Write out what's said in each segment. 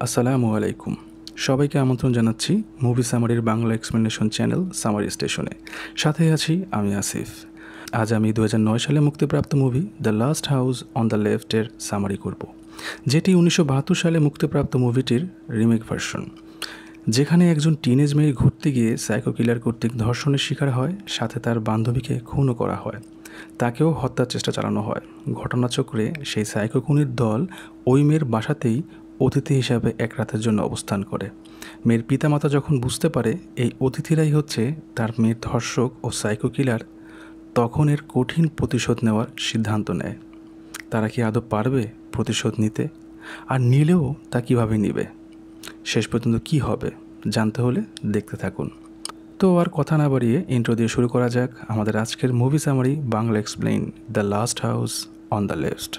আসসালামু আলাইকুম। সবাইকে আমন্ত্রণ জানাচ্ছি মুভি সামারির বাংলা এক্সপ্লেনেশন চ্যানেল সামারি স্টেশনে। সাথে আছি আমি আসিফ। আজ আমি 2009 সালে মুক্তিপ্রাপ্ত movie the last house on the লেফটের সামারি করব, যেটি 1972 সালে মুক্তিপ্রাপ্ত মুভিটির রিমেক ভার্সন, যেখানে একজন টিনেজ মেয়ে ঘুরতে গিয়ে সাইকো কিলার কর্তৃক ধর্ষণের শিকার হয়, সাথে তার বান্ধবীকে খুনও করা হয়, তাকেও হত্যার চেষ্টা চালানো হয়। ঘটনাচক্রে সেই সাইকো খুনির দল ওই মেয়ের বাসাতেই অতিথি হিসাবে এক রাতের জন্য অবস্থান করে। মেয়ের পিতামাতা যখন বুঝতে পারে এই অতিথিরাই হচ্ছে তার মেয়ের ধর্ষক ও সাইকো কিলার, তখন এর কঠিন প্রতিশোধ নেওয়ার সিদ্ধান্ত নেয়। তারা কি আদৌ পারবে প্রতিশোধ নিতে? আর নিলেও তা কীভাবে নিবে? শেষ পর্যন্ত কি হবে জানতে হলে দেখতে থাকুন। তো আর কথা না বাড়িয়ে ইন্ট্রো দিয়ে শুরু করা যাক আমাদের আজকের movie summary Bangla explain the last house on the left.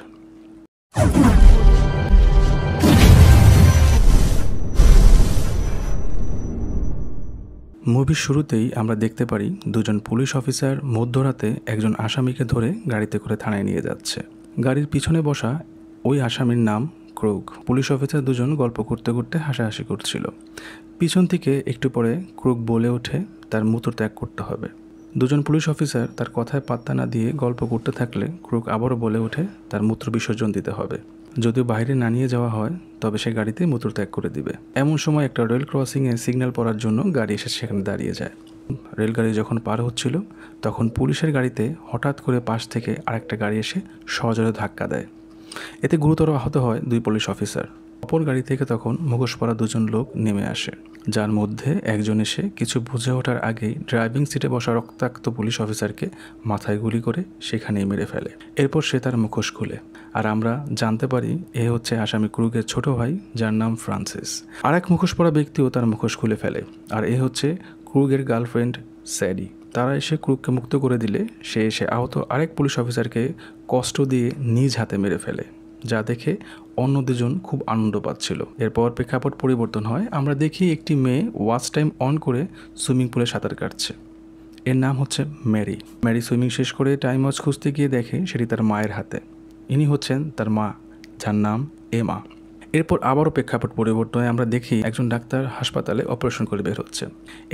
মুভির শুরুতেই আমরা দেখতে পারি দুজন পুলিশ অফিসার মধ্যরাতে একজন আসামিকে ধরে গাড়িতে করে থানায় নিয়ে যাচ্ছে। গাড়ির পিছনে বসা ওই আসামির নাম ক্রুগ। পুলিশ অফিসার দুজন গল্প করতে করতে হাসাহাসি করছিল। পিছন থেকে একটু পরে ক্রুগ বলে ওঠে তার মূত্র ত্যাগ করতে হবে। দুজন পুলিশ অফিসার তার কথায় পাত্তা না দিয়ে গল্প করতে থাকলে ক্রুগ আবারও বলে ওঠে তার মূত্র বিসর্জন দিতে হবে। যদিও বাইরে না নিয়ে যাওয়া হয় তবে সে গাড়িতে মূত্র ত্যাগ করে দিবে। এমন সময় একটা রেল ক্রসিংয়ে সিগন্যাল পড়ার জন্য গাড়ি এসে সেখানে দাঁড়িয়ে যায়। রেলগাড়ি যখন পার হচ্ছিল তখন পুলিশের গাড়িতে হঠাৎ করে পাশ থেকে আরেকটা গাড়ি এসে সজোরে ধাক্কা দেয়। এতে গুরুতর আহত হয় দুই পুলিশ অফিসার। অপর গাড়ি থেকে তখন মুখোশ পরা দুজন লোক নেমে আসে, যার মধ্যে একজন এসে কিছু বুঝে ওঠার আগেই ড্রাইভিং সিটে বসা রক্তাক্ত পুলিশ অফিসারকে মাথায় গুলি করে সেখানেই মেরে ফেলে। এরপর সে তার মুখোশ খুলে, আর আমরা জানতে পারি এ হচ্ছে আসামি ক্রুগের ছোট ভাই, যার নাম ফ্রান্সিস। আর এক মুখোশ পরা ব্যক্তিও তার মুখোশ খুলে ফেলে, আর এ হচ্ছে ক্রুগের গার্লফ্রেন্ড স্যাডি। তারা এসে ক্রুগকে মুক্ত করে দিলে সে এসে আহত আরেক পুলিশ অফিসারকে কষ্ট দিয়ে নিজ হাতে মেরে ফেলে, যা দেখে অন্য দুজন খুব আনন্দ পাচ্ছিল। এরপর প্রেক্ষাপট পরিবর্তন হয়। আমরা দেখি একটি মেয়ে ওয়াচ টাইম অন করে সুইমিং পুলে সাঁতার কাটছে। এর নাম হচ্ছে ম্যারি। ম্যারি সুইমিং শেষ করে টাইম ওয়াচ খুঁজতে গিয়ে দেখে সেটি তার মায়ের হাতে। ইনি হচ্ছেন তার মা, যার নাম এমা। এরপর আবারও প্রেক্ষাপট পরিবর্তন হয়। আমরা দেখি একজন ডাক্তার হাসপাতালে অপারেশন করে বের হচ্ছে।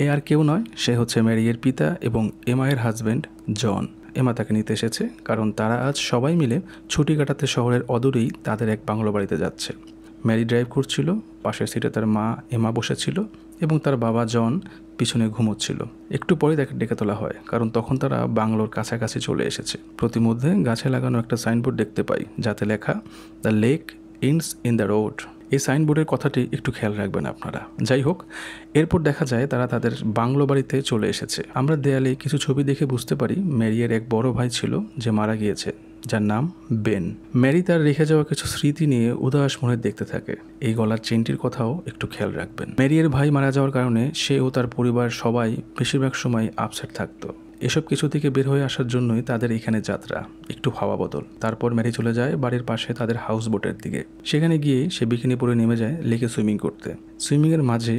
এ আর কেউ নয়, সে হচ্ছে ম্যারিয়ের পিতা এবং এমায়ের হাজব্যান্ড জন। এমা তাকে নিতে এসেছে কারণ তারা আজ সবাই মিলে ছুটি কাটাতে শহরের অদূরেই তাদের এক বাংলো বাড়িতে যাচ্ছে। ম্যারি ড্রাইভ করছিল, পাশের সিটে তার মা এমা বসেছিল এবং তার বাবা জন পিছনে ঘুমোচ্ছিল। একটু পরে তাকে ডেকে তোলা হয় কারণ তখন তারা বাংলোর কাছাকাছি চলে এসেছে। প্রতিমধ্যে গাছে লাগানো একটা সাইনবোর্ড দেখতে পাই, যাতে লেখা the lake ends in the road. এই সাইনবোর্ডের কথাটি একটু খেয়াল রাখবেন আপনারা। যাই হোক, এরপর দেখা যায় তারা তাদের বাংলো বাড়িতে চলে এসেছে। আমরা দেয়ালে কিছু ছবি দেখে বুঝতে পারি ম্যারিয়ের এক বড় ভাই ছিল যে মারা গিয়েছে, যার নাম বেন। ম্যারি তার রেখে যাওয়া কিছু স্মৃতি নিয়ে উদাস মনে দেখতে থাকে। এই গলার চেনটির কথাও একটু খেয়াল রাখবেন। ম্যারিয়ের ভাই মারা যাওয়ার কারণে সে ও তার পরিবার সবাই বেশিরভাগ সময় আপসেট থাকতো। এসব কিছু থেকে বের হয়ে আসার জন্যই তাদের এখানে যাত্রা, একটু হাওয়া বদল। তারপর ম্যারি চলে যায় বাড়ির পাশে তাদের হাউস বোটের দিকে। সেখানে গিয়ে সে বিকিনি পরে নেমে যায় লেকে সুইমিং করতে। সুইমিংয়ের মাঝে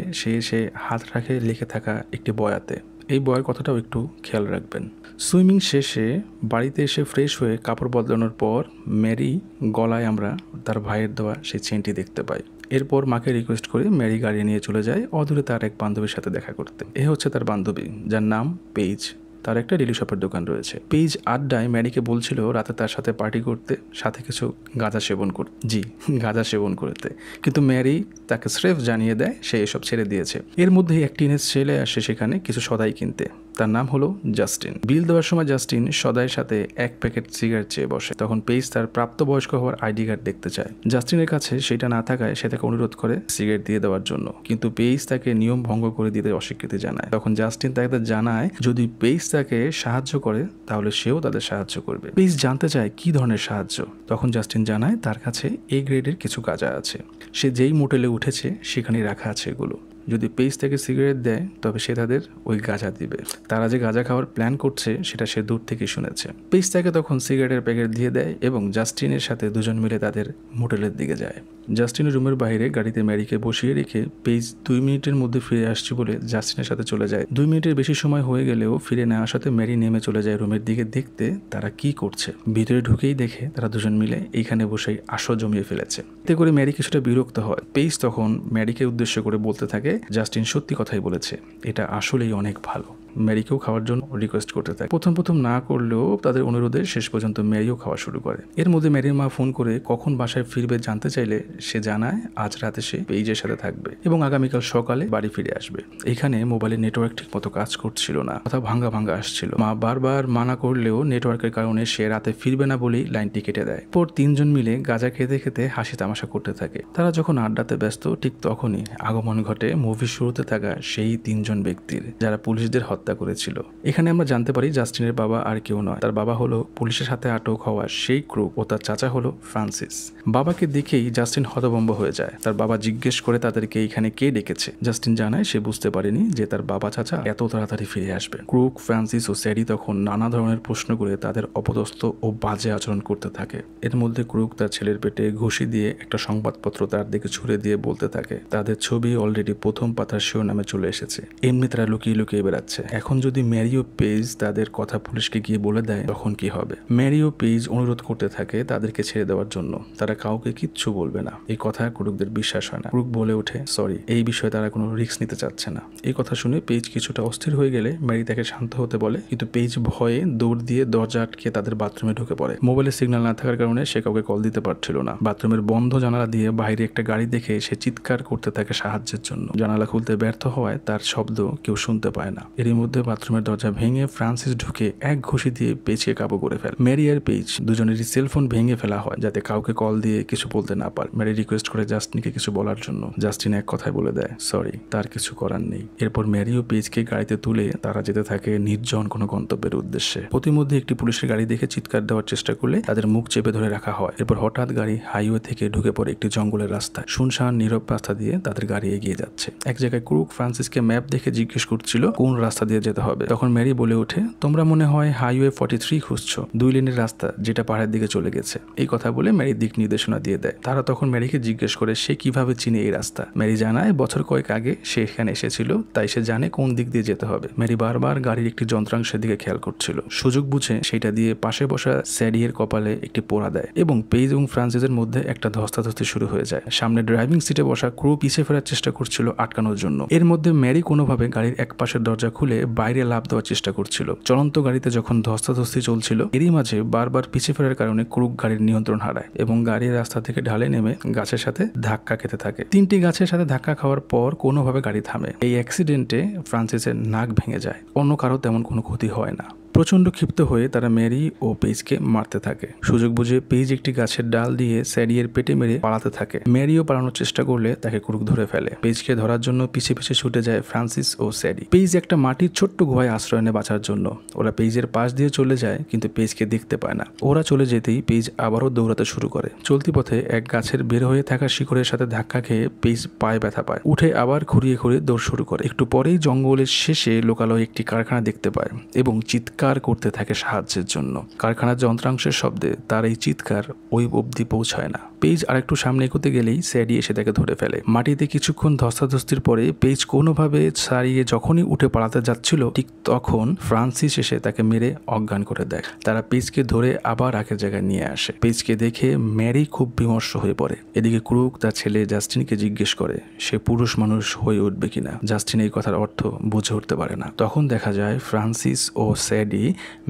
সে হাত রাখে লেকে থাকা একটি বয়াতে। এই বয়ের কথাটাও একটু খেয়াল রাখবেন। সুইমিং শেষে বাড়িতে এসে ফ্রেশ হয়ে কাপড় বদলানোর পর ম্যারি গলায় আমরা তার ভাইয়ের দেওয়া সেই চেনটি দেখতে পাই। এরপর মাকে রিকোয়েস্ট করে ম্যারি গাড়ি নিয়ে চলে যায় অদূরে তার এক বান্ধবীর সাথে দেখা করতে। এ হচ্ছে তার বান্ধবী, যার নাম পেইজ। তার একটা ডেলি শপের দোকান রয়েছে। পেইজ আড্ডায় ম্যারিকে বলছিল রাতে তার সাথে পার্টি করতে, সাথে কিছু গাঁজা সেবন করতে। গাঁজা সেবন করতে, কিন্তু ম্যারি তাকে স্রেফ জানিয়ে দেয় সে এসব ছেড়ে দিয়েছে। এর মধ্যেই এক টিনেজ ছেলে আসে সেখানে কিছু সদাই কিনতে। তার নাম হলো জাস্টিন। বিল দেওয়ার সময় জাস্টিন সদাইয়ের সাথে এক প্যাকেট সিগারেট চেয়ে বসে। তখন পেইজ তার প্রাপ্তবয়স্ক হওয়ার আইডি কার্ড দেখতে চায়। জাস্টিনের কাছে সেটা না থাকায় সে তাকে অনুরোধ করে সিগারেট দিয়ে দেওয়ার জন্য, কিন্তু পেইজ তাকে নিয়ম ভঙ্গ করে দিতে অস্বীকৃতি জানায়। তখন জাস্টিন তাকে জানায় যদি পেইজ তাকে সাহায্য করে তাহলে সেও তাদের সাহায্য করবে। পেইজ জানতে চায় কি ধরনের সাহায্য। তখন জাস্টিন জানায় তার কাছে এ গ্রেডের কিছু গাঁজা আছে। সে যেই মোটেলে উঠেছে সেখানেই রাখা আছে এগুলো। যদি পেইজ তাকে সিগারেট দেয় তবে সে তাদের ওই গাঁজা দিবে। তারা যে গাঁজা খাওয়ার প্ল্যান করছে সেটা সে দূর থেকেই শুনেছে। পেইজ তাকে তখন সিগারেটের প্যাকেট দিয়ে দেয় এবং জাস্টিনের সাথে দুজন মিলে তাদের মোটেলের দিকে যায়। জাস্টিনের রুমের বাইরে গাড়িতে ম্যারিকে বসিয়ে রেখে পেজ 2 মিনিটের মধ্যে ফিরে আসছে বলে জাস্টিনের সাথে চলে যায়। 2 মিনিটের বেশি সময় হয়ে গেলেও ফিরে না আসাতে ম্যারি নেমে চলে যায় রুমের দিকে দেখতে তারা কি করছে। ভিতরে ঢুকেই দেখে তারা দুজন মিলে এইখানে বসেই আসর জমিয়ে ফেলেছে। এতে করে ম্যারি কিছুটা বিরক্ত হয়। পেজ তখন ম্যারিকে উদ্দেশ্য করে বলতে থাকে জাস্টিন সত্যি কথাই বলেছে, এটা আসলেই অনেক ভালো। ম্যারিকেও খাওয়ার জন্য রিকোয়েস্ট করতে থাকে। প্রথম না করলেও তাদের অনুরোধে শেষ পর্যন্ত ম্যারিও খাওয়া শুরু করে। এর মধ্যে ম্যারির মা ফোন করে কখন বাসায় ফিরবে জানতে চাইলে সে জানায় আজ রাতে সে পেইজের সাথে থাকবে এবং আগামীকাল সকালে বাড়ি ফিরে আসবে। এখানে মোবাইলের নেটওয়ার্ক ঠিক মতো কাজ করছিল না, কথা ভাঙ্গা আসছিল। মা বারবার মানা করলেও নেটওয়ার্কের কারণে সে রাতে ফিরবে না বলেই লাইনটি কেটে দেয়। পর 3 জন মিলে গাঁজা খেতে খেতে হাসি তামাশা করতে থাকে। তারা যখন আড্ডাতে ব্যস্ত ঠিক তখনই আগমন ঘটে মুভির শুরুতে থাকা সেই 3 জন ব্যক্তির যারা পুলিশদের হত্যা করেছিল। এখানে আমরা জানতে পারি জাস্টিনের বাবা আর কেউ নয়, তার বাবা হলো পুলিশের সাথে আটক হওয়া সেই ক্রুক ও তার চাচা হলো ফ্রান্সিস। বাবাকে দেখেই জাস্টিন হতভম্ব হয়ে যায়। তার বাবা জিজ্ঞেস করে তাদেরকে এখানে কে ডেকেছে। জাস্টিন জানায় সে বুঝতে পারেনি যে তার বাবা চাচা এত তাড়াতাড়ি ফিরে আসবে। ক্রুক, ফ্রান্সিস ও স্যারি তখন নানা ধরনের প্রশ্ন করে তাদের অপদস্থ ও বাজে আচরণ করতে থাকে। এর মধ্যে ক্রুক তার ছেলের পেটে ঘুষি দিয়ে একটা সংবাদপত্র তার দিকে ছুড়ে দিয়ে বলতে থাকে তাদের ছবি অলরেডি প্রথম পাতার শিরোনামে চলে এসেছে, এমনি তারা লুকিয়ে বেড়াচ্ছে। এখন যদি ম্যারি ও পেজ তাদের কথা পুলিশকে গিয়ে বলে দেয় তখন কি হবে। ম্যারি ও পেজ অনুরোধ করতে থাকে তাদেরকে ছেড়ে দেওয়ার জন্য, তারা কাউকে কিচ্ছু বলবে না। এই কথা ক্রুকদের বিশ্বাস হয় না। ক্রুক বলে ওঠে সরি, এই বিষয়ে তারা কোনো রিস্ক নিতে চাচ্ছে না। এই কথা শুনে পেজ কিছুটা অস্থির হয়ে গেলে ম্যারি তাকে শান্ত হতে বলে, কিন্তু পেজ ভয়ে দৌড় দিয়ে দরজা আটকে তাদের বাথরুমে ঢুকে পড়ে। মোবাইলে সিগন্যাল না থাকার কারণে সে কাউকে কল দিতে পারছিল না। বাথরুমের বন্ধ জানালা দিয়ে বাইরে একটা গাড়ি দেখে সে চিৎকার করতে থাকে সাহায্যের জন্য। জানালা খুলতে ব্যর্থ হওয়ায় তার শব্দ কেউ শুনতে পায় না। এরই মধ্যে বাথরুমের দরজা ভেঙে ফ্রান্সিস ঢুকে এক ঘুষি দিয়ে পেজকে কাবু করে ফেলে। ম্যারি আর পেজ দুজনেরই সেলফোন ভেঙে ফেলা হয় যাতে কাউকে কল দিয়ে কিছু বলতে না পারে। ম্যারি রিকোয়েস্ট করে জাস্টিনকে কিছু বলার জন্য। জাস্টিন এক কথায় বলে দেয় সরি, তার কিছু করার নেই। এরপর ম্যারি ও পেজকে গাড়িতে তুলে তারা যেতে থাকে নির্জন কোনো গন্তব্যের উদ্দেশ্যে। প্রতিমধ্যে একটি পুলিশের গাড়ি দেখে চিৎকার দেওয়ার চেষ্টা করলে তাদের মুখ চেপে ধরে রাখা হয়। এরপর হঠাৎ গাড়ি হাইওয়ে থেকে ঢুকে পড়ে একটি জঙ্গলের রাস্তায়। শুনশান নীরব রাস্তা দিয়ে তাদের গাড়ি এগিয়ে যাচ্ছে। এক জায়গায় ক্রুক ফ্রান্সিসকে ম্যাপ দেখে জিজ্ঞেস করছিল কোন রাস্তা দিয়ে যেতে হবে। তখন ম্যারি বলে ওঠে তোমরা মনে হয় হাইওয়ে 43 খুঁজছো, 2 লেনের রাস্তা যেটা পাহাড়ের দিকে চলে গেছে। এই কথা বলে ম্যারি দিক নির্দেশনা দিয়ে দেয়। তারা তখন ম্যারিকে জিজ্ঞেস করে সে কিভাবে চিনে এই রাস্তা। ম্যারি জানায় বছর কয়েক আগে সে এখানে এসেছিল, তাই সে জানে কোন দিক দিয়ে যেতে হবে। ম্যারি বারবার গাড়ির একটি যন্ত্রাংশের দিকে খেয়াল করছিল। সুযোগ বুঝে সেটা দিয়ে পাশে বসা স্যারিয়ের কপালে একটি পোড়া দেয় এবং পেজ এবং ফ্রান্সিসের মধ্যে একটা ধস্তাধস্তি শুরু হয়ে যায়। সামনে ড্রাইভিং সিটে বসা ক্রু পিছিয়ে ফেরার চেষ্টা করছিল আটকানোর জন্য। এর মধ্যে ম্যারি কোনোভাবে গাড়ির এক পাশের দরজা খুলে বাইরে লাফ দেওয়ার চেষ্টা করছিল। চলন্ত গাড়িতে যখন ধস্তাধস্তি চলছিল এরই মাঝে বারবার পিছিয়ে ফেরার কারণে ক্রুক গাড়ির নিয়ন্ত্রণ হারায় এবং গাড়ির রাস্তা থেকে ঢালে নেমে গাছের সাথে ধাক্কা খেতে থাকে। 3টি গাছের সাথে ধাক্কা খাওয়ার পর কোনোভাবে গাড়ি থামে। এই অ্যাক্সিডেন্টে ফ্রান্সিসের নাক ভেঙে যায়। অন্য কারো তেমন কোনো ক্ষতি হয় না। প্রচন্ড ক্ষিপ্ত হয়ে তারা ম্যারি ও পেজকে মারতে থাকে। সুযোগ বুঝে পেজ একটি গাছের ডাল দিয়ে স্যারিয়ের পেটে মেরে পালাতে থাকে। ম্যারিও পালানোর চেষ্টা করলে তাকে ক্রুক ধরে ফেলে। পেজকে ধরার জন্য পিছে ছুটে যায় ফ্রান্সিস ও স্যারি। পেজ একটা মাটির ছোট্ট গুহায় আশ্রয় নেয় বাঁচার জন্য। ওরা পেজের পাশ দিয়ে চলে যায় কিন্তু পেজকে দেখতে পায় না। ওরা চলে যেতেই পেজ আবারও দৌড়াতে শুরু করে। চলতি পথে এক গাছের বের হয়ে থাকা শিকড়ের সাথে ধাক্কা খেয়ে পেজ পায়ে ব্যথা পায়। উঠে আবার খুঁড়িয়ে দৌড় শুরু করে। একটু পরেই জঙ্গলের শেষে লোকালয়ে একটি কারখানা দেখতে পায় এবং চিৎকার করতে থাকে সাহায্যের জন্য। কারখানার যন্ত্রাংশের শব্দে তার এই চিৎকার ওই অবধি পৌঁছায় না। পেজ আরেকটু সামনে এগোতে গেলেই স্যাডি এসে তাকে ধরে ফেলে। মাটিতে কিছুক্ষণ ধস্তাধস্তির পরে পেজ কোনোভাবে ছাড়িয়ে যখনই উঠে পালাতে যাচ্ছিল ঠিক তখন ফ্রান্সিস এসে তাকে মেরে অজ্ঞান করে দেয়। তারা পেজকে ধরে আবার আগের জায়গায় নিয়ে আসে। পেজকে দেখে ম্যারি খুব বিমর্ষ হয়ে পড়ে। এদিকে ক্রুক তার ছেলে জাস্টিনকে জিজ্ঞেস করে সে পুরুষ মানুষ হয়ে উঠবে কিনা। জাস্টিন এই কথার অর্থ বুঝে উঠতে পারে না। তখন দেখা যায় ফ্রান্সিস ও স্যাডি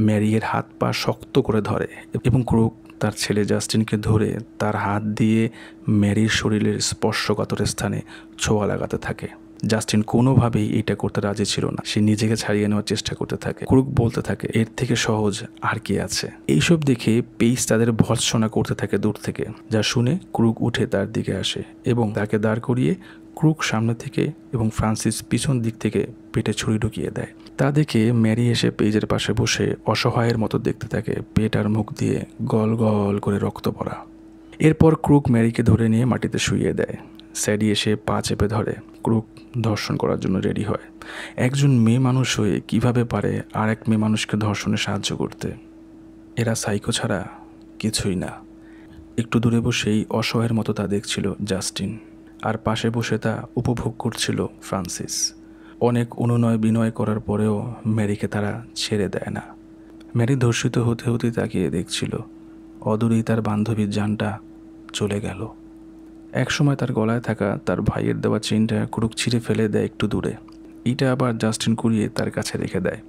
ম্যারিয়ের হাত পা শক্ত করে ধরে এবং ক্রুক তার ছেলে জাস্টিনকে ধরে তার হাত দিয়ে ম্যারির শরীরের স্পর্শকাতর স্থানে ছোঁয়া লাগাতে থাকে। জাস্টিন কোনোভাবেই এটা করতে রাজি ছিল না। সে নিজেকে ছাড়িয়ে নেওয়ার চেষ্টা করতে থাকে। ক্রুক বলতে থাকে এর থেকে সহজ আর কি আছে। এইসব দেখে পেইজ তাদের ভর্ৎসনা করতে থাকে দূর থেকে, যা শুনে ক্রুক উঠে তার দিকে আসে এবং তাকে দাঁড় করিয়ে ক্রুক সামনে থেকে এবং ফ্রান্সিস পিছন দিক থেকে পেটে ছুরি ঢুকিয়ে দেয়। তা দেখে ম্যারি এসে পেজের পাশে বসে অসহায়ের মতো দেখতে থাকে। পেট আর মুখ দিয়ে গল গল করে রক্ত পড়া। এরপর ক্রুক ম্যারিকে ধরে নিয়ে মাটিতে শুইয়ে দেয়। স্যাডি এসে পা চেপে ধরে। ক্রুক ধর্ষণ করার জন্য রেডি হয়। একজন মেয়ে মানুষ হয়ে কিভাবে পারে আর এক মেয়ে মানুষকে ধর্ষণে সাহায্য করতে? এরা সাইকো ছাড়া কিছুই না। একটু দূরে বসেই অসহায়ের মতো তা দেখছিল জাস্টিন, আর পাশে বসে তা উপভোগ করছিল ফ্রান্সিস। অনেক অনুনয় বিনয় করার পরেও ম্যারিকে তারা ছেড়ে দেয় না। ম্যারি ধর্ষিত হতে হতে তাকিয়ে দেখছিল। অদূরেই তার বান্ধবীর জানটা চলে গেল। একসময় তার গলায় থাকা তার ভাইয়ের দেওয়া চেইনটা ক্রুক ছিঁড়ে ফেলে দেয় একটু দূরে। এটা আবার জাস্টিন কুড়িয়ে তার কাছে রেখে দেয়।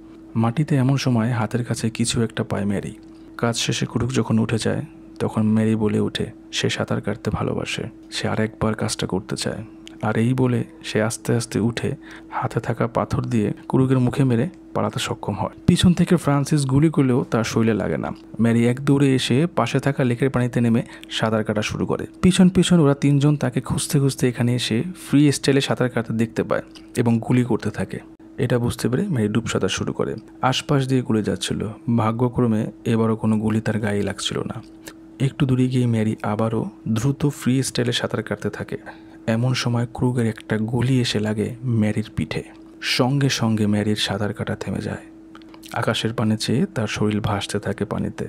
মাটিতে এমন সময় হাতের কাছে কিছু একটা পায় ম্যারি। কাজ শেষে ক্রুক যখন উঠে যায় তখন ম্যারি বলে ওঠে সে সাঁতার কাটতে ভালোবাসে, সে আরেকবার কাজটা করতে চায়। আর এই বলে সে আস্তে আস্তে উঠে হাতে থাকা পাথর দিয়ে ক্রুকের মুখে মেরে পালাতে সক্ষম হয়। পিছন থেকে ফ্রান্সিস গুলি করলেও তার শরীরে লাগে না। ম্যারি এক দৌড়ে এসে পাশে থাকা লেকের পানিতে নেমে সাঁতার কাটা শুরু করে। পিছন পিছন ওরা তিনজন তাকে খুঁজতে খুঁজতে এখানে এসে ফ্রি স্টাইলে সাঁতার কাটতে দেখতে পায় এবং গুলি করতে থাকে। এটা বুঝতে পেরে ম্যারি ডুব সাঁতার শুরু করে। আশপাশ দিয়ে গুলি যাচ্ছিল। ভাগ্যক্রমে এবারও কোনো গুলি তার গায়ে লাগছিল না। একটু দূরে গিয়ে ম্যারি আবারও দ্রুত ফ্রি স্টাইলে সাঁতার কাটতে থাকে। এমন সময় ক্রুগের একটা গুলি এসে লাগে ম্যারির পিঠে। সঙ্গে সঙ্গে ম্যারির সাঁতার কাটা থেমে যায়। আকাশের পানে চেয়ে তার শরীর ভাসতে থাকে পানিতে,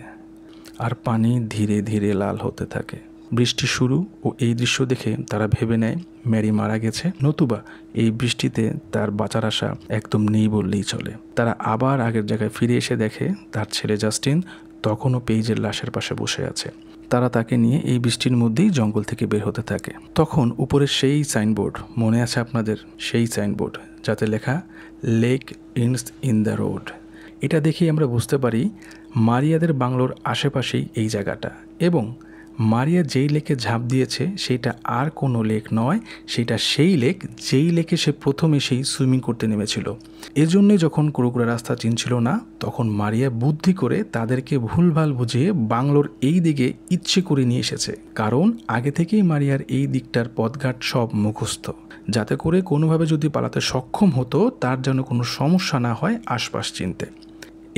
আর পানি ধীরে ধীরে লাল হতে থাকে। বৃষ্টি শুরু ও এই দৃশ্য দেখে তারা ভেবে নেয় ম্যারি মারা গেছে, নতুবা এই বৃষ্টিতে তার বাঁচার আশা একদম নেই বললেই চলে। তারা আবার আগের জায়গায় ফিরে এসে দেখে তার ছেলে জাস্টিন তখনও পেইজের লাশের পাশে বসে আছে। তারা তাকে নিয়ে এই বৃষ্টির মধ্যেই জঙ্গল থেকে বের হতে থাকে। তখন উপরে সেই সাইনবোর্ড, মনে আছে আপনাদের সেই সাইনবোর্ড যাতে লেখা lake ins in the road. এটা দেখেই আমরা বুঝতে পারি মারিয়াদের বাংলোর আশেপাশেই এই জায়গাটা, এবং মারিয়া যেই লেকে ঝাঁপ দিয়েছে সেটা আর কোনো লেক নয়, সেটা সেই লেক যেই লেকে সে প্রথম এসেই সুইমিং করতে নেমেছিল। এজন্যই যখন ক্রুকরা রাস্তা চিনছিল না তখন মারিয়া বুদ্ধি করে তাদেরকে ভুলভাল বুঝিয়ে বাংলোর এই দিকে ইচ্ছে করে নিয়ে এসেছে, কারণ আগে থেকেই মারিয়ার এই দিকটার পথঘাট সব মুখস্থ, যাতে করে কোনোভাবে যদি পালাতে সক্ষম হতো তার যেন কোনো সমস্যা না হয় আশপাশ চিনতে।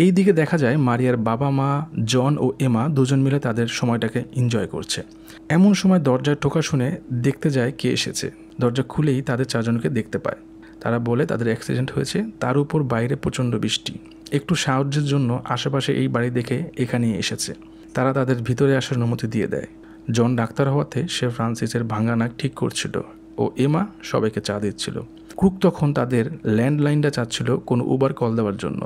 এই দিকে দেখা যায় মারিয়ার বাবা মা জন ও এমা দুজন মিলে তাদের সময়টাকে এনজয় করছে। এমন সময় দরজার টোকা শুনে দেখতে যায় কে এসেছে। দরজা খুলেই তাদের চারজনকে দেখতে পায়। তারা বলে তাদের অ্যাক্সিডেন্ট হয়েছে, তার উপর বাইরে প্রচণ্ড বৃষ্টি, একটু সাহায্যের জন্য আশেপাশে এই বাড়ি দেখে এখানেই এসেছে। তারা তাদের ভিতরে আসার অনুমতি দিয়ে দেয়। জন ডাক্তার হওয়াতে সে ফ্রান্সিসের ভাঙা নাক ঠিক করছিল ও এমা সবাইকে চা দিচ্ছিল। ক্রুক তখন তাদের ল্যান্ডলাইনটা চাচ্ছিল কোনো উবার কল দেওয়ার জন্য।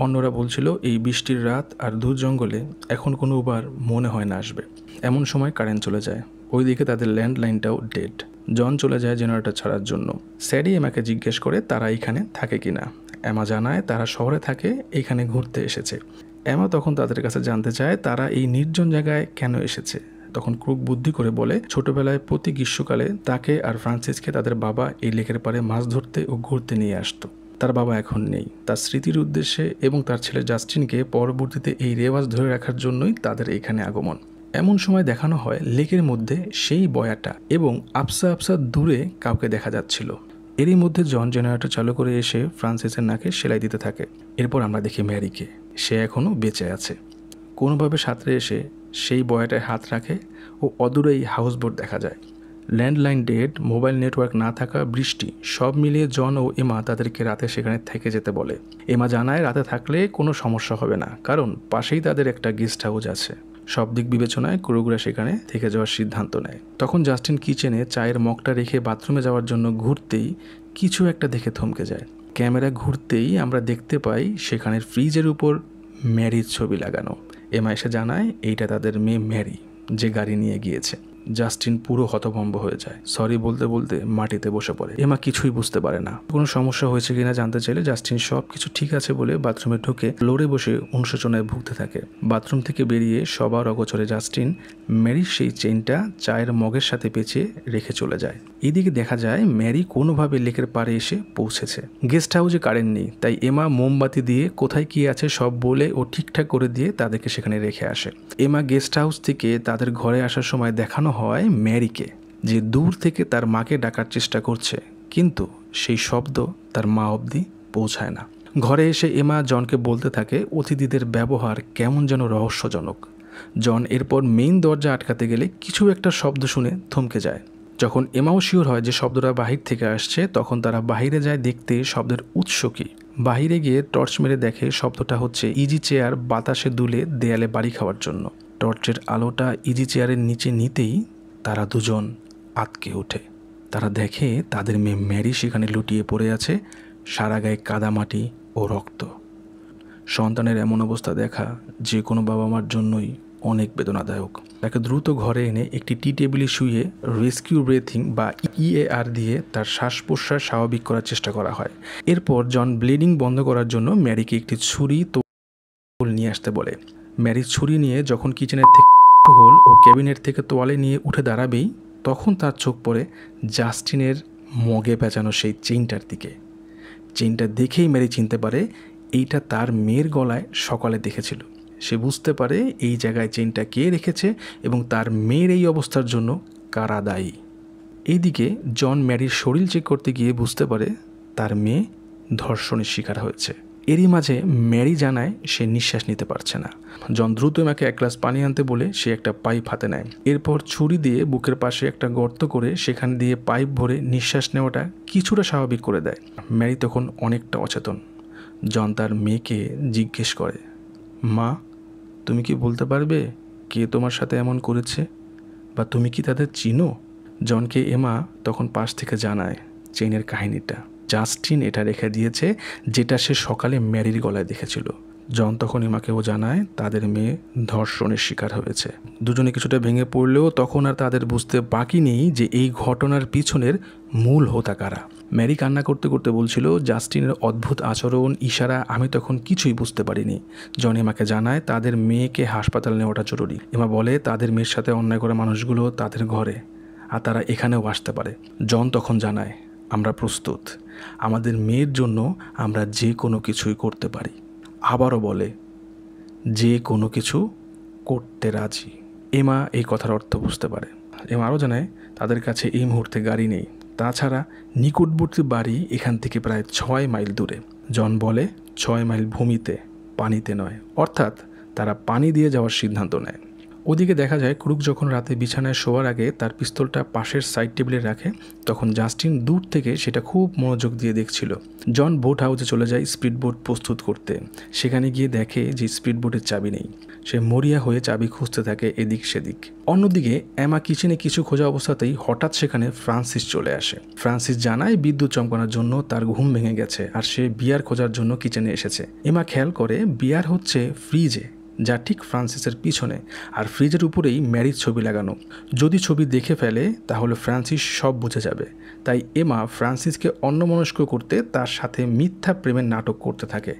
অন্যরা বলছিল এই বৃষ্টির রাত আর দূর জঙ্গলে এখন কোনো উবার মনে হয় না আসবে। এমন সময় কারেন্ট চলে যায়। ওইদিকে তাদের ল্যান্ডলাইনটাও ডেড। জন চলে যায় জেনারেটর ছাড়ার জন্য। স্যাডি এমাকে জিজ্ঞেস করে তারা এখানে থাকে কিনা। এমা জানায় তারা শহরে থাকে, এখানে ঘুরতে এসেছে। এমা তখন তাদের কাছে জানতে চায় তারা এই নির্জন জায়গায় কেন এসেছে। তখন ক্রুক বুদ্ধি করে বলে ছোটবেলায় প্রতি গ্রীষ্মকালে তাকে আর ফ্রান্সিসকে তাদের বাবা এই লেকের পাড়ে মাছ ধরতে ও ঘুরতে নিয়ে আসতো। তার বাবা এখন নেই। তার স্মৃতির উদ্দেশ্যে এবং তার ছেলে জাস্টিনকে পরবর্তীতে এই রেওয়াজ ধরে রাখার জন্যই তাদের এখানে আগমন। এমন সময় দেখানো হয় লেকের মধ্যে সেই বয়াটা এবং আপসা আপসা দূরে কাউকে দেখা যাচ্ছিল। এরই মধ্যে জন জেনারেটর চালু করে এসে ফ্রান্সিসের নাকে সেলাই দিতে থাকে। এরপর আমরা দেখি ম্যারিকে, সে এখনও বেঁচে আছে। কোনোভাবে সাঁতরে এসে সেই বয়াটায় হাত রাখে ও অদূরেই হাউসবোট দেখা যায়। ল্যান্ডলাইন ডেড, মোবাইল নেটওয়ার্ক না থাকা, বৃষ্টি সব মিলিয়ে জন ও এমা তাদেরকে রাতে সেখানে থেকে যেতে বলে। এমা জানায় রাতে থাকলে কোনো সমস্যা হবে না, কারণ পাশেই তাদের একটা গেস্ট হাউস আছে। সব দিক বিবেচনায় ক্রুগরা সেখানে থেকে যাওয়ার সিদ্ধান্ত নেয়। তখন জাস্টিন কিচেনে চায়ের মগটা রেখে বাথরুমে যাওয়ার জন্য ঘুরতেই কিছু একটা দেখে থমকে যায়। ক্যামেরা ঘুরতেই আমরা দেখতে পাই সেখানের ফ্রিজের উপর ম্যারির ছবি লাগানো। এমা এসে জানায় এইটা তাদের মেয়ে ম্যারি, যে গাড়ি নিয়ে গিয়েছে। জাস্টিন পুরো হতভম্ব হয়ে যায়। সরি বলতে বলতে মাটিতে বসে পড়ে। এমা কিছুই বুঝতে পারে না। কোনো সমস্যা হয়েছে কিনা জানতে চাইলে জাস্টিন সব কিছু ঠিক আছে বলে বাথরুমে ঢুকে ফ্লোরে বসে অনুশোচনায় ভুগতে থাকে। বাথরুম থেকে বেরিয়ে সবার অগোচরে জাস্টিন ম্যারির সেই চেইনটা চায়ের মগের সাথে পেঁচিয়ে রেখে চলে যায়। এদিকে দেখা যায় ম্যারি কোনোভাবে লেকের পাড়ে এসে পৌঁছেছে। গেস্ট হাউসে কারেন্ট নেই, তাই এমা মোমবাতি দিয়ে কোথায় কি আছে সব বলে ও ঠিকঠাক করে দিয়ে তাদেরকে সেখানে রেখে আসে। এমা গেস্ট হাউস থেকে তাদের ঘরে আসার সময় দেখানো হয় ম্যারিকে, যে দূর থেকে তার মাকে ডাকার চেষ্টা করছে, কিন্তু সেই শব্দ তার মা অবধি পৌঁছায় না। ঘরে এসে এমা জনকে বলতে থাকে অতিথিদের ব্যবহার কেমন যেন রহস্যজনক। জন এরপর মেইন দরজা আটকাতে গেলে কিছু একটা শব্দ শুনে থমকে যায়। যখন এমাও শিওর হয় যে শব্দটা বাহির থেকে আসছে, তখন তারা বাহিরে যায় দেখতে শব্দের উৎস কী। বাহিরে গিয়ে টর্চ মেরে দেখে শব্দটা হচ্ছে ইজি চেয়ার বাতাসে দুলে দেয়ালে বাড়ি খাওয়ার জন্য। টর্চের আলোটা ইজি চেয়ারের নিচে নিতেই তারা দুজন আঁতকে ওঠে। তারা দেখে তাদের মেয়ে ম্যারি সেখানে লুটিয়ে পড়ে আছে, সারা গায়ে কাদামাটি ও রক্ত। সন্তানের এমন অবস্থা দেখা যে কোনো বাবা মার জন্যই অনেক বেদনাদায়ক। তাকে দ্রুত ঘরে এনে একটি টি টেবিলে শুয়ে রেস্কিউ ব্রেথিং বা ইএআর দিয়ে তার শ্বাস প্রশ্বাস স্বাভাবিক করার চেষ্টা করা হয়। এরপর জন ব্লিডিং বন্ধ করার জন্য ম্যারিকে একটি ছুরি নিয়ে আসতে বলে। ম্যারি ছুরি নিয়ে যখন কিচেনের থেকে হোল ও ক্যাবিনেট থেকে তোয়ালে নিয়ে উঠে দাঁড়াবেই তখন তার চোখ পড়ে জাস্টিনের মগে পেঁচানো সেই চেইনটার দিকে। চেইনটা দেখেই ম্যারি চিনতে পারে এইটা তার মেয়ের গলায় সকালে দেখেছিল। সে বুঝতে পারে এই জায়গায় চেইনটা কে রেখেছে এবং তার মেয়ের এই অবস্থার জন্য কারা দায়ী। এইদিকে জন ম্যারির শরীর চেক করতে গিয়ে বুঝতে পারে তার মেয়ে ধর্ষণের শিকার হয়েছে। এরই মাঝে ম্যারি জানায় সে নিঃশ্বাস নিতে পারছে না। জন দ্রুত এমাকে এক গ্লাস পানি আনতে বলে সে একটা পাইপ হাতে নেয়। এরপর ছুরি দিয়ে বুকের পাশে একটা গর্ত করে সেখান দিয়ে পাইপ ভরে নিঃশ্বাস নেওয়াটা কিছুটা স্বাভাবিক করে দেয়। ম্যারি তখন অনেকটা অচেতন। জন তার মেয়েকে জিজ্ঞেস করে, মা, তুমি কি বলতে পারবে কে তোমার সাথে এমন করেছে, বা তুমি কি তাদের চিনো? জনকে এমা তখন পাশ থেকে জানায় চেইনের কাহিনীটা। জাস্টিন এটা রেখে দিয়েছে যেটা সে সকালে ম্যারির গলায় দেখেছিল। জন তখন এমাকেও জানায় তাদের মেয়ে ধর্ষণের শিকার হয়েছে। দুজনে কিছুটা ভেঙে পড়লেও তখন আর তাদের বুঝতে বাকি নেই যে এই ঘটনার পিছনের মূল হোতা কারা। ম্যারি কান্না করতে করতে বলছিল জাস্টিনের অদ্ভুত আচরণ, ইশারা আমি তখন কিছুই বুঝতে পারিনি। জন এমাকে জানায় তাদের মেয়েকে হাসপাতাল নেওয়াটা জরুরি। এমা বলে তাদের মেয়ের সাথে অন্যায় করা মানুষগুলো তাদের ঘরে, আর তারা এখানেও আসতে পারে। জন তখন জানায় আমরা প্রস্তুত, আমাদের মেয়ের জন্য আমরা যে কোনো কিছুই করতে পারি। আবারও বলে যে কোনো কিছু করতে রাজি। এমা এই কথার অর্থ বুঝতে পারে। এমা আরও জানায় তাদের কাছে এই মুহূর্তে গাড়ি নেই, তাছাড়া নিকটবর্তী বাড়ি এখান থেকে প্রায় 6 মাইল দূরে। জন বলে 6 মাইল ভূমিতে, পানিতে নয়, অর্থাৎ তারা পানি দিয়ে যাওয়ার সিদ্ধান্ত নেয়। ওদিকে দেখা যায় ক্রুক যখন রাতে বিছানায় শোয়ার আগে তার পিস্তলটা পাশের সাইড টেবিলে রাখে, তখন জাস্টিন দূর থেকে সেটা খুব মনোযোগ দিয়ে দেখছিল। জন বোট হাউসে চলে যায় স্পিড বোট প্রস্তুত করতে। সেখানে গিয়ে দেখে যে স্পিড বোটের চাবি নেই। সে মরিয়া হয়ে চাবি খুঁজতে থাকে এদিক সেদিক। অন্যদিকে এমা কিচেনে কিছু খোঁজা অবস্থাতেই হঠাৎ সেখানে ফ্রান্সিস চলে আসে। ফ্রান্সিস জানায় বিদ্যুৎ চমকানোর জন্য তার ঘুম ভেঙে গেছে আর সে বিয়ার খোঁজার জন্য কিচেনে এসেছে। এমা খেয়াল করে বিয়ার হচ্ছে ফ্রিজে, যা ঠিক ফ্রান্সিসের পিছনে, আর ফ্রিজের উপরেই ম্যারির ছবি লাগানো। যদি ছবি দেখে ফেলে তাহলে ফ্রান্সিস সব বুঝে যাবে। তাই এমা ফ্রান্সিসকে অন্যমনস্ক করতে তার সাথে মিথ্যা প্রেমের নাটক করতে থাকে।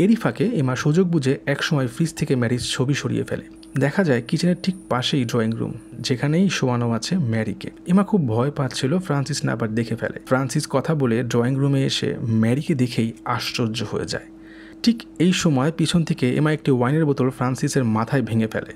এরই ফাঁকে এমা সুযোগ বুঝে একসময় ফ্রিজ থেকে ম্যারির ছবি সরিয়ে ফেলে। দেখা যায় কিচেনের ঠিক পাশেই ড্রয়িং রুম, যেখানেই শোয়ানো আছে ম্যারিকে। এমা খুব ভয় পাচ্ছিল ফ্রান্সিস না আবার দেখে ফেলে। ফ্রান্সিস কথা বলে ড্রয়িং রুমে এসে ম্যারিকে দেখেই আশ্চর্য হয়ে যায়। ঠিক এই সময় পিছন থেকে এমা একটি ওয়াইনের বোতল ফ্রান্সিসের মাথায় ভেঙে ফেলে।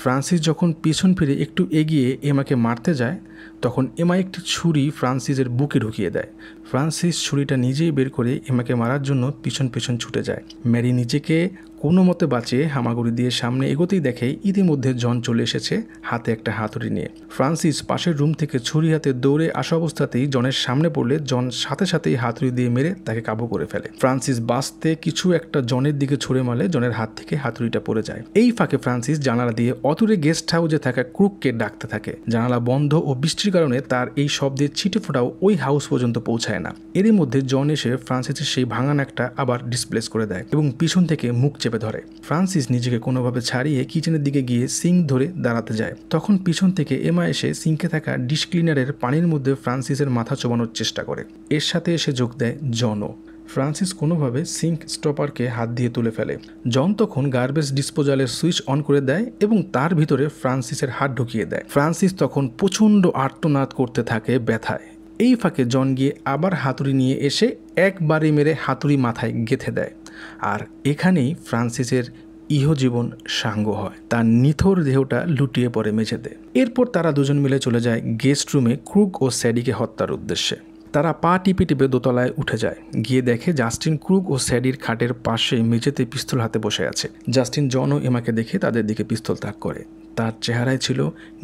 ফ্রান্সিস যখন পিছন ফিরে একটু এগিয়ে এমাকে মারতে যায়, তখন এমা একটি ছুরি ফ্রান্সিসের বুকে ঢুকিয়ে দেয়। ফ্রান্সিস ছুরিটা নিজেই বের করে এমাকে মারার জন্য পিছন পিছন ছুটে যায়। ম্যারি নিজেকে কোনো মতে বাঁচিয়ে হামাগুড়ি দিয়ে সামনে এগোতেই দেখে ইতিমধ্যে জন চলে এসেছে হাতে একটা হাতুড়ি নিয়ে। ফ্রান্সিস পাশের রুম থেকে ছুরি হাতে দৌড়ে আসা অবস্থাতেই জনের সামনে পড়লে জন সাথে সাথেই হাতুড়ি দিয়ে মেরে তাকে কাবু করে ফেলে। ফ্রান্সিস বাঁচতে কিছু একটা জনের দিকে ছুঁড়ে মারলে জনের হাত থেকে হাতুড়িটা পড়ে যায়। এই ফাঁকে ফ্রান্সিস জানালা দিয়ে অদূরে গেস্ট হাউসে থাকা ক্রুককে ডাকতে থাকে। জানালা বন্ধ ও বৃষ্টির কারণে তার এই শব্দের ছিটে ফোটাও ওই হাউস পর্যন্ত পৌঁছায় না। এরই মধ্যে জন এসে ফ্রান্সিসের সেই ভাঙা নাকটা আবার ডিসপ্লেস করে দেয় এবং পিছন থেকে মুখ চেপে ধরে। ফ্রান্সিস নিজেকে কোনোভাবে ছাড়িয়ে কিচেনের দিকে গিয়ে সিঙ্ক ধরে দাঁড়াতে যায়। তখন পিছন থেকে এমা এসে সিঙ্কে থাকা ডিশ ক্লিনারের পানির মধ্যে ফ্রান্সিসের মাথা চোবানোর চেষ্টা করে। এর সাথে এসে যোগ দেয় জনও। ফ্রান্সিস কোনোভাবে সিঙ্ক স্টপারকে হাত দিয়ে তুলে ফেলে। জন তখন গার্বেজ ডিসপোজালের সুইচ অন করে দেয় এবং তার ভিতরে ফ্রান্সিসের হাত ঢুকিয়ে দেয়। ফ্রান্সিস তখন প্রচণ্ড আর্তনাদ করতে থাকে ব্যথায়। এই ফাঁকে জন গিয়ে আবার হাতুড়ি নিয়ে এসে একবারে মেরে হাতুড়ি মাথায় গেঁথে দেয়। আর এখানেই ফ্রান্সিসের ইহজীবন সাঙ্গ হয়। তার নিথর দেহটা লুটিয়ে পড়ে মেঝেতে। এরপর তারা দুজন মিলে চলে যায় গেস্ট রুমে ক্রুক ও স্যাডিকে হত্যার উদ্দেশ্যে। তারা পা টিপে টিপে দোতলায় উঠে যায়। গিয়ে দেখে জাস্টিন ক্রুক ও স্যাডির খাটের পাশে মেঝেতে পিস্তল হাতে বসে আছে। জাস্টিন জন ও এমাকে দেখে তাদের দিকে পিস্তল তাক করে। তার চেহারায় ছিল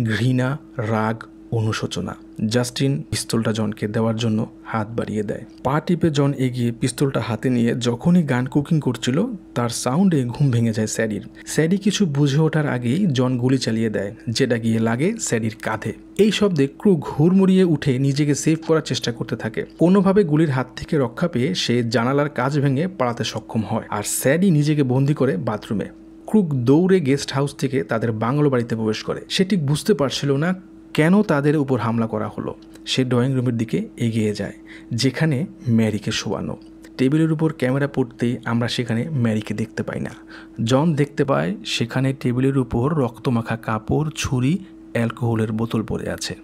ঘৃণা, রাগ ও অনুশোচনা। জাস্টিন পিস্তলটা জনকে দেওয়ার জন্য হাত বাড়িয়ে দেয়। পা টিপে জন এগিয়ে পিস্তলটা হাতে নিয়ে যখনই গান কুকিং করছিল তার সাউন্ডে ঘুম ভেঙে যায় স্যাডির। স্যাডি কিছু বুঝে ওঠার আগেই জন গুলি চালিয়ে দেয়, যেটা গিয়ে লাগে স্যাডির কাঁধে। এই শব্দে ক্রুগ হুড়মুড়িয়ে উঠে নিজেকে সেভ করার চেষ্টা করতে থাকে। কোনোভাবে গুলির হাত থেকে রক্ষা পেয়ে সে জানালার কাঁচ ভেঙে পালাতে সক্ষম হয়, আর স্যাডি নিজেকে বন্দি করে বাথরুমে। ক্রুগ দৌড়ে গেস্ট হাউস থেকে তাদের বাংলো বাড়িতে প্রবেশ করে। সে ঠিক বুঝতে পারছিল না কেন তাদের উপর হামলা করা হলো। সে ড্রয়িং রুমের দিকে এগিয়ে যায়, যেখানে ম্যারিকে শোয়ানো। টেবিলের উপর ক্যামেরা পড়তেই আমরা সেখানে ম্যারিকে দেখতে পাই না। জন দেখতে পায় সেখানে টেবিলের উপর রক্তমাখা কাপড়, ছুরি, অ্যালকোহলের বোতল পড়ে আছে।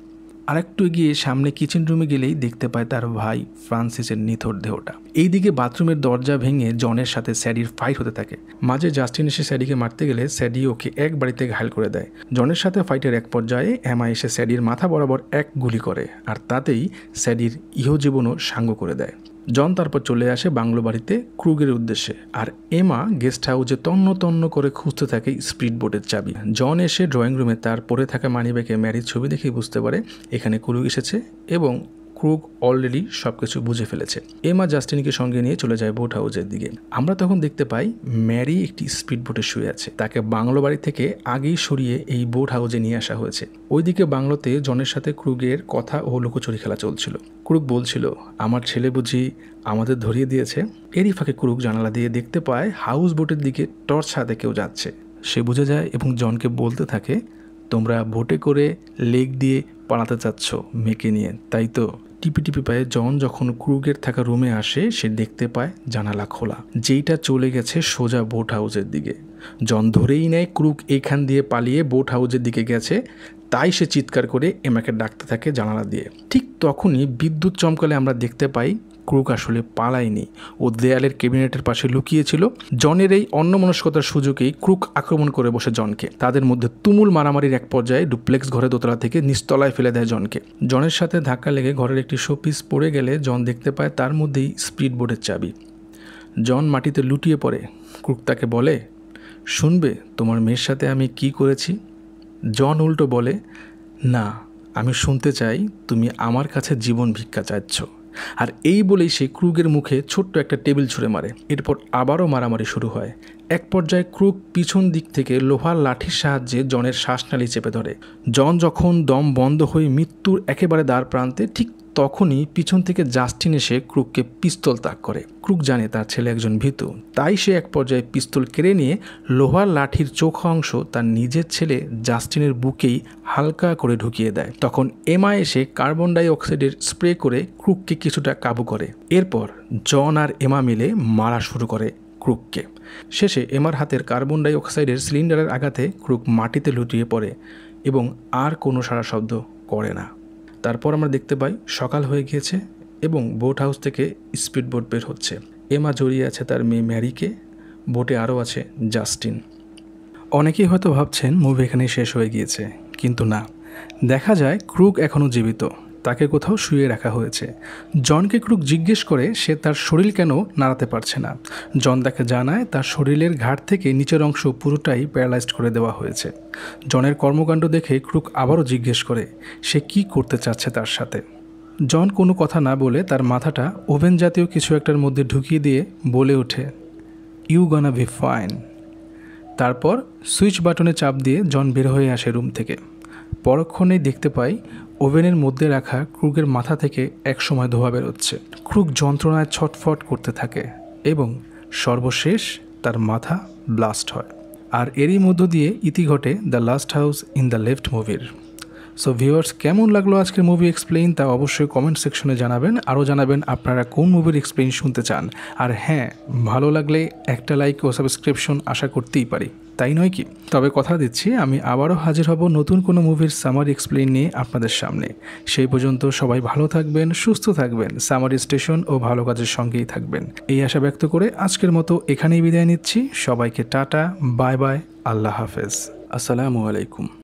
আরেকটু এগিয়ে সামনে কিচেন রুমে গেলেই দেখতে পায় তার ভাই ফ্রান্সিসের নিথর দেহটা। এইদিকে বাথরুমের দরজা ভেঙে জনের সাথে স্যাডির ফাইট হতে থাকে। মাঝে জাস্টিন এসে স্যাডিকে মারতে গেলে স্যাডি ওকে এক বাড়িতে ঘায়ল করে দেয়। জনের সাথে ফাইটের এক পর্যায়ে এমা এসে স্যাডির মাথা বরাবর এক গুলি করে, আর তাতেই স্যাডির ইহজীবনও সাঙ্গ করে দেয়। জন তারপর চলে আসে বাংলো বাড়িতে ক্রুগের উদ্দেশ্যে, আর এমা গেস্ট হাউসে তন্ন তন্ন করে খুঁজতে থাকে স্পিড বোটের চাবি। জন এসে ড্রয়িং রুমে তার পরে থাকা মানিব্যাগে ম্যারির ছবি দেখেই বুঝতে পারে এখানে ক্রুগ এসেছে এবং ক্রুগ অলরেডি সবকিছু বুঝে ফেলেছে। এমা জাস্টিনকে সঙ্গে নিয়ে চলে যায় বোট হাউসের দিকে। আমরা তখন দেখতে পাই ম্যারি একটি স্পিড বোটে শুয়ে আছে। তাকে বাংলো বাড়ি থেকে আগেই সরিয়ে এই বোট হাউসে নিয়ে আসা হয়েছে। ওইদিকে বাংলোতে জনের সাথে ক্রুগের কথা ও লুকোচুরি খেলা চলছিল। ক্রুগ বলছিল, আমার ছেলে বুঝি আমাদের ধরিয়ে দিয়েছে। এরই ফাঁকে ক্রুগ জানালা দিয়ে দেখতে পায় হাউস বোটের দিকে টর্চ হাতে কেউ যাচ্ছে। সে বুঝে যায় এবং জনকে বলতে থাকে, তোমরা বোটে করে লেক দিয়ে পালাতে চাচ্ছ মেয়েকে নিয়ে, তাই তো? টিপি টিপি পায়ে জন যখন ক্রুগের থাকা রুমে আসে সে দেখতে পায় জানালা খোলা, যেইটা চলে গেছে সোজা বোট হাউসের দিকে। জন ধরেই নেয় ক্রুগ এইখান দিয়ে পালিয়ে বোট হাউসের দিকে গেছে, তাই সে চিৎকার করে এমাকে ডাকতে থাকে জানালা দিয়ে। ঠিক তখনই বিদ্যুৎ চমকালে আমরা দেখতে পাই ক্রুগ আসলে পালায়নি, ও দেয়ালের ক্যাবিনেটের পাশে লুকিয়েছিল। জনের এই অন্যমনস্কতার সুযোগেই ক্রুগ আক্রমণ করে বসে জনকে। তাদের মধ্যে তুমুল মারামারির এক পর্যায়ে ডুপ্লেক্স ঘরের দোতলা থেকে নিচতলায় ফেলে দেয় জনকে। জনের সাথে ধাক্কা লেগে ঘরের একটি শোপিস পড়ে গেলে জন দেখতে পায় তার মধ্যেই স্পিড বোটের চাবি। জন মাটিতে লুটিয়ে পড়ে। ক্রুগ তাকে বলে, শুনবে তোমার মেয়ের সাথে আমি কি করেছি? জন উল্টো বলে, না, আমি শুনতে চাই তুমি আমার কাছে জীবন ভিক্ষা চাইছ। আর এই বলেই সে ক্রুগের মুখে ছোট্ট একটা টেবিল ছুঁড়ে মারে। এরপর আবারও মারামারি শুরু হয়। এক পর্যায়ে ক্রুগ পিছন দিক থেকে লোহার লাঠির সাহায্যে জনের শ্বাসনালী চেপে ধরে। জন যখন দম বন্ধ হয়ে মৃত্যুর একেবারে দ্বার প্রান্তে, ঠিক তখনই পিছন থেকে জাস্টিন এসে ক্রুগকে পিস্তল তাক করে। ক্রুগ জানে তার ছেলে একজন ভীতু, তাই সে এক পর্যায়ে পিস্তল কেড়ে নিয়ে লোহার লাঠির চোখা অংশ তার নিজের ছেলে জাস্টিনের বুকেই হালকা করে ঢুকিয়ে দেয়। তখন এমা এসে কার্বন ডাই অক্সাইডের স্প্রে করে ক্রুগকে কিছুটা কাবু করে। এরপর জন আর এমা মিলে মারা শুরু করে ক্রুগকে। শেষে এমার হাতের কার্বন ডাই অক্সাইডের সিলিন্ডারের আঘাতে ক্রুগ মাটিতে লুটিয়ে পড়ে এবং আর কোনো সাড়া শব্দ করে না। তারপর আমরা দেখতে পাই সকাল হয়ে গিয়েছে এবং বোট হাউস থেকে স্পিড বোট বের হচ্ছে। এমা জড়িয়ে আছে তার মেয়ে ম্যারিকে, বোটে আরও আছে জাস্টিন। অনেকেই হয়তো ভাবছেন মুভি এখানেই শেষ হয়ে গিয়েছে, কিন্তু না, দেখা যায় ক্রুগ এখনও জীবিত। তাকে কোথাও শুয়ে রাখা হয়েছে। জনকে ক্রুগ জিজ্ঞেস করে সে তার শরীর কেন নাড়াতে পারছে না। জন তাকে জানায় তার শরীরের ঘাড় থেকে নিচের অংশ পুরোটাই প্যারালাইজড করে দেওয়া হয়েছে। জনের কর্মকাণ্ড দেখে ক্রুগ আবারও জিজ্ঞেস করে সে কি করতে চাচ্ছে তার সাথে। জন কোনো কথা না বলে তার মাথাটা ওভেন জাতীয় কিছু একটার মধ্যে ঢুকিয়ে দিয়ে বলে ওঠে, ইউ গনা বি ফাইন। তারপর সুইচ বাটনে চাপ দিয়ে জন বের হয়ে আসে রুম থেকে। পরক্ষণেই দেখতে পাই ওভেনের মধ্যে রাখা ক্রুগের মাথা থেকে একসময় ধোঁয়া বেরোচ্ছে। ক্রুগ যন্ত্রণায় ছটফট করতে থাকে এবং সর্বশেষ তার মাথা ব্লাস্ট হয়। আর এরই মধ্য দিয়ে ইতি ঘটে the last house in the left মুভির। সো ভিউয়ার্স, কেমন লাগলো আজকের মুভি এক্সপ্লেইন তা অবশ্যই কমেন্ট সেকশনে জানাবেন। আরও জানাবেন আপনারা কোন মুভির এক্সপ্লেইন শুনতে চান। আর হ্যাঁ, ভালো লাগলে একটা লাইক ও সাবস্ক্রিপশন আশা করতেই পারি, তাই নয় কি? তবে কথা দিচ্ছি আমি আবারও হাজির হব নতুন কোনো মুভির সামারি এক্সপ্লেইন নিয়ে আপনাদের সামনে। সেই পর্যন্ত সবাই ভালো থাকবেন, সুস্থ থাকবেন, সামারি স্টেশন ও ভালো কাজের সঙ্গেই থাকবেন, এই আশা ব্যক্ত করে আজকের মতো এখানেই বিদায় নিচ্ছি। সবাইকে টাটা, বাই বাই, আল্লাহ হাফেজ, আসসালামু আলাইকুম।